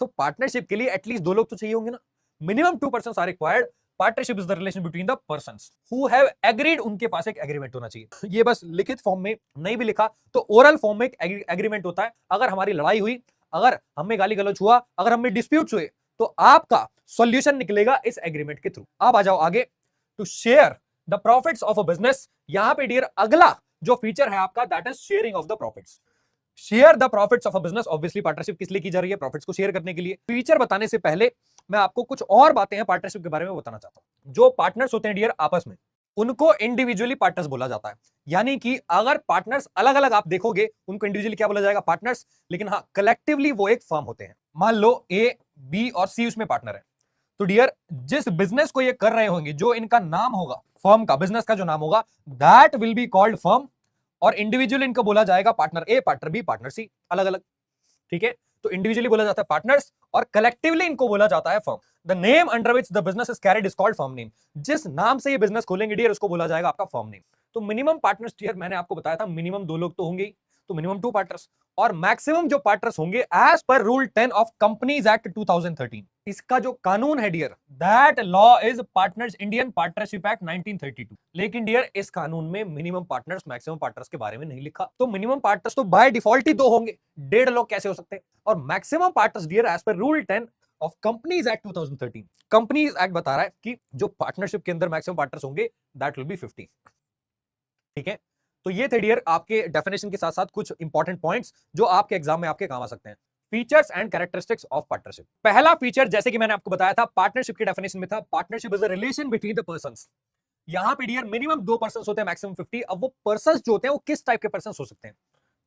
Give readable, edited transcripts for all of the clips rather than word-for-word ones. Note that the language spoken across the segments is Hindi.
तो पार्टनरशिप के लिए एटलीस्ट 2 लोग तो चाहिए होंगे ना। Minimum 2 persons are required. Partnership is the relation between the persons who have agreed, उनके पास एक एग्रीमेंट होना चाहिए। ये बस लिखित फॉर्म में नहीं भी लिखा तो ओरल फॉर्म में एक एग्रीमेंट होता है। अगर हमारी लड़ाई हुई, अगर हमें गाली गलौज हुआ, अगर हमें डिस्प्यूट्स हुए, तो आपका सॉल्यूशन निकलेगा इस एग्रीमेंट के थ्रू। अब आ जाओ आगे, to share the profits of a business. यहां पे डियर अगला जो फीचर है आपका, that is sharing of the profits. Share the profits of a business. Obviously partnership किस लिए की जा रही है? प्रॉफिट्स को शेयर करने के लिए। फीचर बताने से पहले मैं आपको कुछ और बातें हैं पार्टनरशिप के बारे में बताना चाहता हूं। जो पार्टनर्स होते हैं डियर आपस में, उनको इंडिविजुअली पार्टनर्स बोला जाता है। यानी कि अगर पार्टनर्स अलग अलग आप देखोगे, उनको इंडिविजुअली क्या बोला जाएगा? पार्टनर्स। लेकिन हाँ, कलेक्टिवली वो एक फर्म होते हैं। मान लो ए, बी और सी उसमें पार्टनर है, तो डियर जिस बिजनेस को ये कर रहे होंगे, जो इनका नाम होगा फर्म का, बिजनेस का जो नाम होगा, that will be called firm. और इंडिविजुअली इनको बोला जाएगा पार्टनर ए, पार्टनर बी, पार्टनर सी, अलग अलग। ठीक है, तो इंडिविजुअली बोला जाता है पार्टनर्स और कलेक्टिवली इनको बोला जाता है firm. The name under which the business is carried is called firm name. जिस नाम से ये बिजनेस खोलेंगे डियर, उसको बोला जाएगा आपका फर्म नेम। तो मिनिमम पार्टनर्स डियर, मैंने आपको बताया था मिनिमम 2 लोग तो होंगे ही, तो मिनिमम 2 पार्टनर्स। और मैक्सिमम जो पार्टनर्स होंगे as per rule 10 of companies act 2013, इसका जो कानून है dear, that law is partners Indian partnership act 1932। लेकिन डियर इस कानून में मिनिमम पार्टनर्स, मैक्सिमम पार्टनर्स के बारे में नहीं लिखा। तो मिनिमम पार्टनर्स तो बाय डिफॉल्ट ही 2 होंगे, 1.5 लोग कैसे हो सकते हैं? और maximum partners dear as per rule 10 of companies act 2013, companies act बता रहा है कि जो पार्टनरशिप के अंदर मैक्सिमम पार्टनर्स होंगे दैट विल बी 50। ठीक है, तो ये थे डियर आपके डेफिनेशन के साथ साथ कुछ इंपॉर्टेंट पॉइंट्स जो आपके एग्जाम में आपके काम आ सकते हैं। Features and characteristics of partnership. पहला फीचर, जैसे कि मैंने आपको बताया था, पार्टनरशिप की डेफिनेशन में था, partnership is a relation between the persons. यहां पे डियर मिनिमम 2 पर्संस होते हैं, मैक्सिमम 50। अब वो पर्संस जो होते हैं वो किस टाइप के पर्संस हो सकते हैं?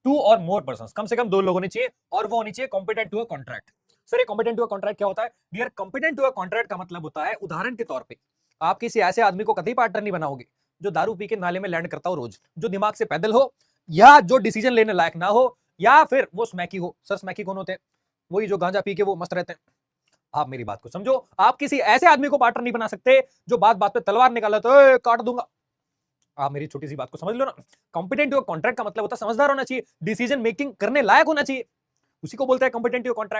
2 और मोर पर्संस, कम से कम 2 लोग होने चाहिए, और वो होनी चाहिए competent to a contract. Sir ये कॉम्पिटेंट टू अ कॉन्ट्रैक्ट क्या होता है? Dear competent to a contract का मतलब होता है, उदाहरण के तौर पे आप किसी ऐसे आदमी को कभी पार्टनर नहीं बनाओगे जो दारू पी के नाले में लैंड करता हो रोज, जो दिमाग से पैदल हो, या जो डिसीजन लेने लायक ना हो, या फिर वो स्मैकी हो। सर स्मैकी कौन होते हैं? वही जो गांजा पी के वो मस्त रहते हैं। आप मेरी बात को समझो, आप किसी ऐसे आदमी को पार्टनर नहीं बना सकते जो बात बात पे तलवार निकाला तो काट दूंगा। आप मेरी छोटी सी बात को समझ लो ना। कॉम्पिटेंट टू अ कॉन्ट्रैक्ट का मतलब होता है समझदार होना चाहिए, डिसीजन मेकिंग करने लायक होना चाहिए, उसी को बोलते हैं कॉम्पिटेंट टू अ कॉन्ट्रैक्ट।